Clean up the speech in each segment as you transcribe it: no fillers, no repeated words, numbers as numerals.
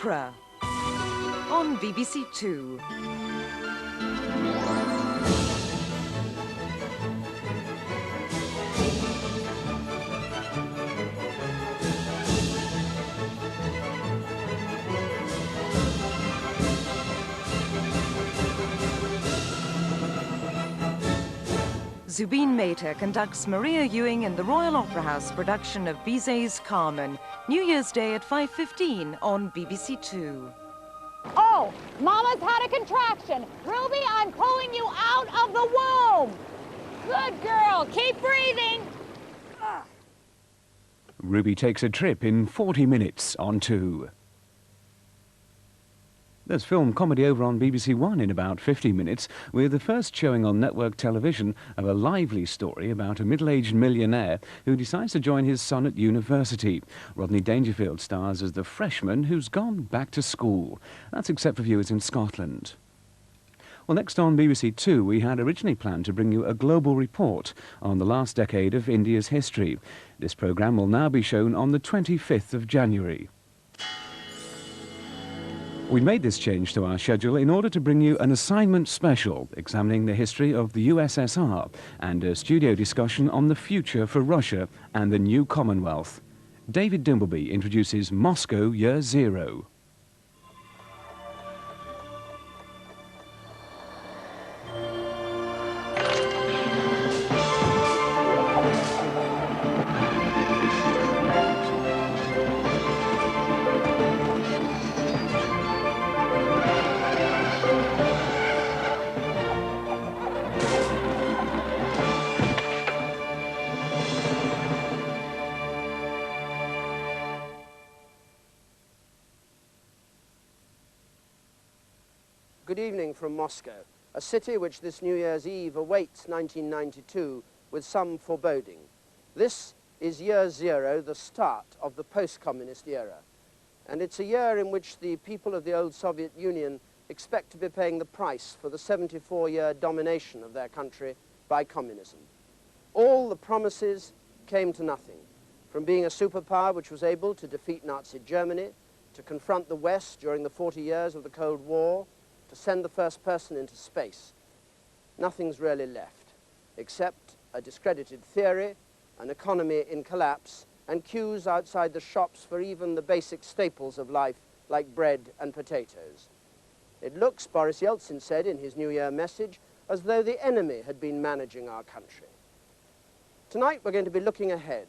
Opera on BBC2. Zubin Mehta conducts Maria Ewing in the Royal Opera House production of Bizet's Carmen, New Year's Day at 5:15 on BBC2. Oh, Mama's had a contraction. Ruby, I'm pulling you out of the womb. Good girl, keep breathing. Ruby takes a trip in 40 minutes on 2. There's film comedy over on BBC One in about 50 minutes, with the first showing on network television of a lively story about a middle-aged millionaire who decides to join his son at university. Rodney Dangerfield stars as the freshman who's gone back to school. That's except for viewers in Scotland. Well, next on BBC Two, we had originally planned to bring you a global report on the last decade of India's history. This programme will now be shown on the 25th of January. We made this change to our schedule in order to bring you an assignment special examining the history of the USSR and a studio discussion on the future for Russia and the new Commonwealth. David Dimbleby introduces Moscow Year Zero. Good evening from Moscow, a city which this New Year's Eve awaits 1992 with some foreboding. This is Year Zero, the start of the post-communist era. And it's a year in which the people of the old Soviet Union expect to be paying the price for the 74-year domination of their country by communism. All the promises came to nothing, from being a superpower which was able to defeat Nazi Germany, to confront the West during the 40 years of the Cold War, to send the first person into space. Nothing's really left, except a discredited theory, an economy in collapse, and queues outside the shops for even the basic staples of life, like bread and potatoes. It looks, Boris Yeltsin said in his New Year message, as though the enemy had been managing our country. Tonight we're going to be looking ahead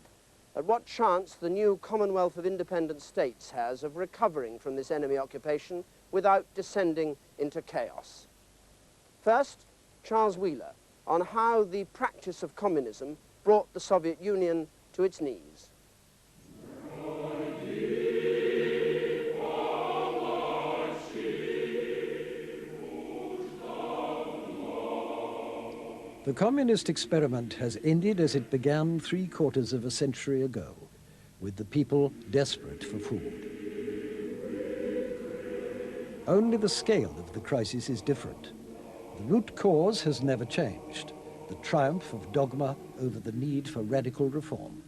at what chance the new Commonwealth of Independent States has of recovering from this enemy occupation without descending into chaos. First, Charles Wheeler, on how the practice of communism brought the Soviet Union to its knees. The communist experiment has ended as it began 3/4 of a century ago, with the people desperate for food. Only the scale of the crisis is different. The root cause has never changed, the triumph of dogma over the need for radical reform.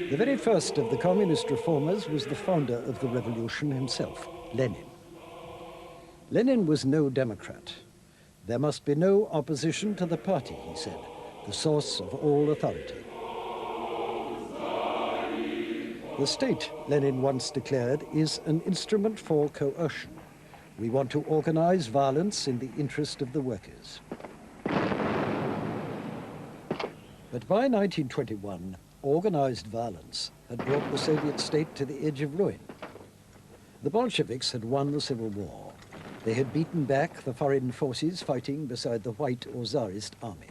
The very first of the communist reformers was the founder of the revolution himself, Lenin. Lenin was no Democrat. There must be no opposition to the party, he said, the source of all authority. The state, Lenin once declared, is an instrument for coercion. We want to organize violence in the interest of the workers. But by 1921, organized violence had brought the Soviet state to the edge of ruin. The Bolsheviks had won the Civil War. They had beaten back the foreign forces fighting beside the White or Tsarist army.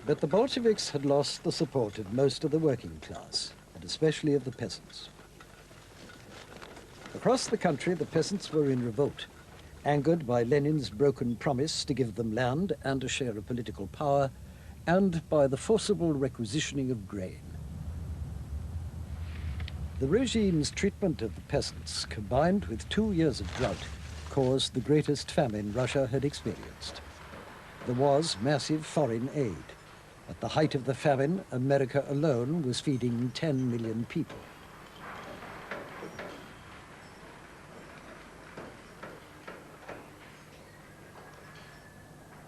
But the Bolsheviks had lost the support of most of the working class, and especially of the peasants. Across the country, the peasants were in revolt, angered by Lenin's broken promise to give them land and a share of political power, and by the forcible requisitioning of grain. The regime's treatment of the peasants, combined with 2 years of drought, caused the greatest famine Russia had experienced. There was massive foreign aid. At the height of the famine, America alone was feeding 10 million people.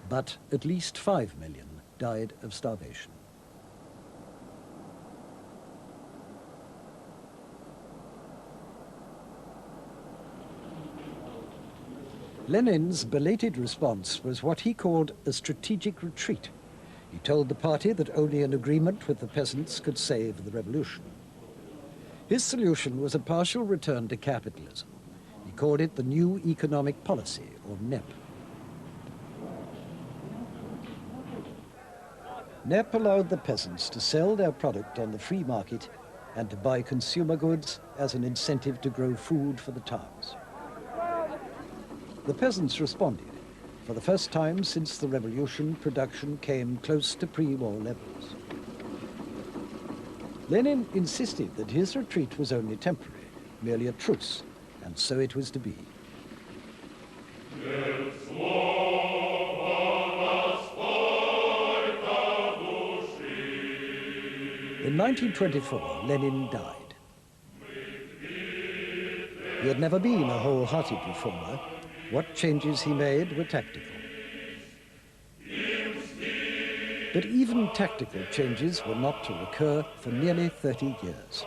But at least 5 million died of starvation. Lenin's belated response was what he called a strategic retreat. He told the party that only an agreement with the peasants could save the revolution. His solution was a partial return to capitalism. He called it the New Economic Policy, or NEP. NEP allowed the peasants to sell their product on the free market and to buy consumer goods as an incentive to grow food for the towns. The peasants responded. For the first time since the revolution, production came close to pre-war levels. Lenin insisted that his retreat was only temporary, merely a truce, and so it was to be. In 1924, Lenin died. He had never been a wholehearted reformer. What changes he made were tactical. But even tactical changes were not to recur for nearly 30 years.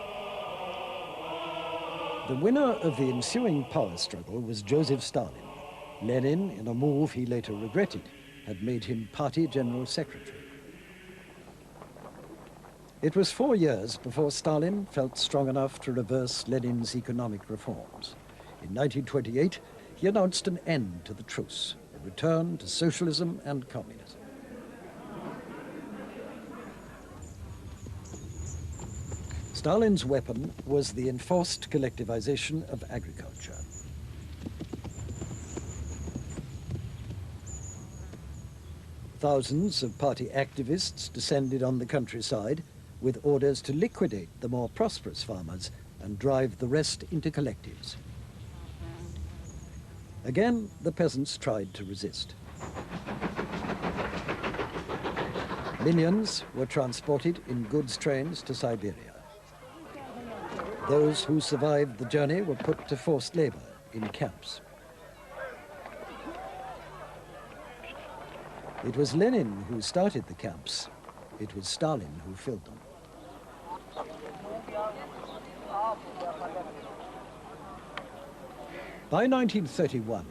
The winner of the ensuing power struggle was Joseph Stalin. Lenin, in a move he later regretted, had made him party general secretary. It was 4 years before Stalin felt strong enough to reverse Lenin's economic reforms. In 1928, he announced an end to the truce, a return to socialism and communism. Stalin's weapon was the enforced collectivization of agriculture. Thousands of party activists descended on the countryside with orders to liquidate the more prosperous farmers and drive the rest into collectives. Again, the peasants tried to resist. Millions were transported in goods trains to Siberia. Those who survived the journey were put to forced labor in camps. It was Lenin who started the camps. It was Stalin who filled them. By 1931,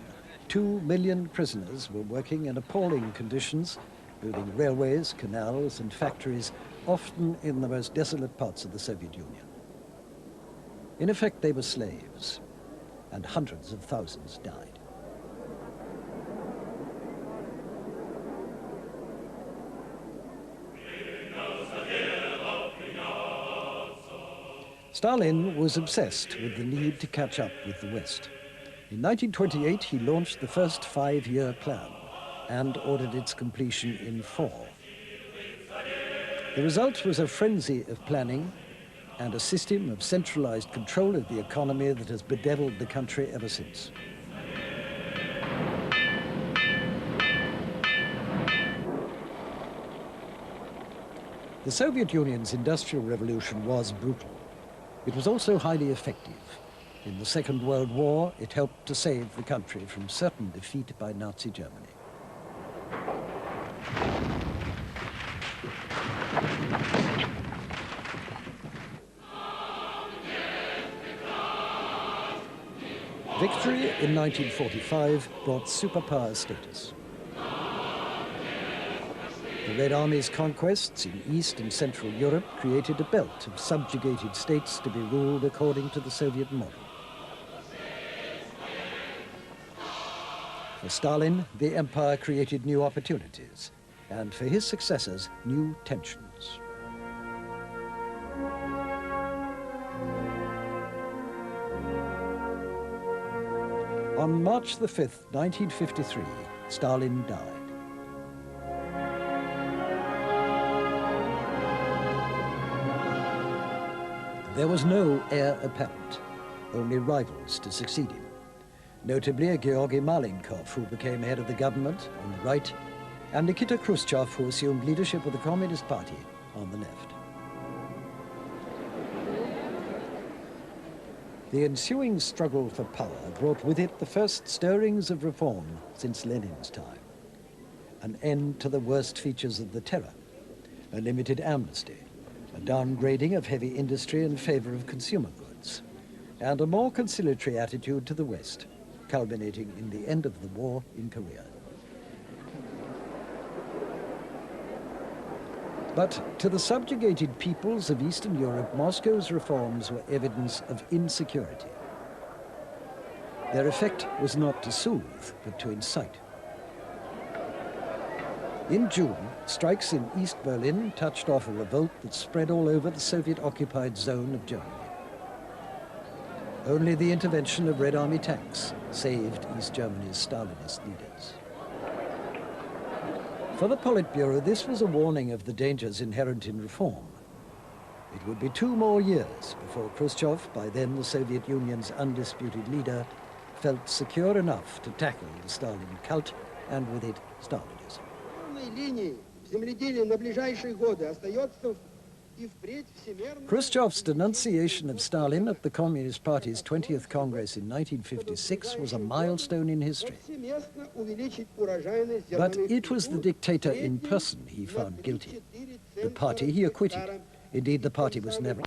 2 million prisoners were working in appalling conditions, building railways, canals, and factories, often in the most desolate parts of the Soviet Union. In effect, they were slaves, and hundreds of thousands died. Stalin was obsessed with the need to catch up with the West. In 1928, he launched the first 5-year plan and ordered its completion in 4. The result was a frenzy of planning and a system of centralized control of the economy that has bedeviled the country ever since. The Soviet Union's Industrial Revolution was brutal. It was also highly effective. In the Second World War, it helped to save the country from certain defeat by Nazi Germany. Victory in 1945 brought superpower status. The Red Army's conquests in East and Central Europe created a belt of subjugated states to be ruled according to the Soviet model. For Stalin, the empire created new opportunities, and for his successors, new tensions. On March the 5th, 1953, Stalin died. There was no heir apparent, only rivals to succeed him. Notably, Georgy Malenkov, who became head of the government on the right, and Nikita Khrushchev, who assumed leadership of the Communist Party, on the left. The ensuing struggle for power brought with it the first stirrings of reform since Lenin's time. An end to the worst features of the terror, a limited amnesty, a downgrading of heavy industry in favor of consumer goods, and a more conciliatory attitude to the West, culminating in the end of the war in Korea. But to the subjugated peoples of Eastern Europe, Moscow's reforms were evidence of insecurity. Their effect was not to soothe, but to incite. In June, strikes in East Berlin touched off a revolt that spread all over the Soviet-occupied zone of Germany. Only the intervention of Red Army tanks saved East Germany's Stalinist leaders. For the Politburo, this was a warning of the dangers inherent in reform. It would be 2 more years before Khrushchev, by then the Soviet Union's undisputed leader, felt secure enough to tackle the Stalin cult and with it Stalinism. Khrushchev's denunciation of Stalin at the Communist Party's 20th Congress in 1956 was a milestone in history. But it was the dictator in person he found guilty. The party he acquitted. Indeed, the party was never...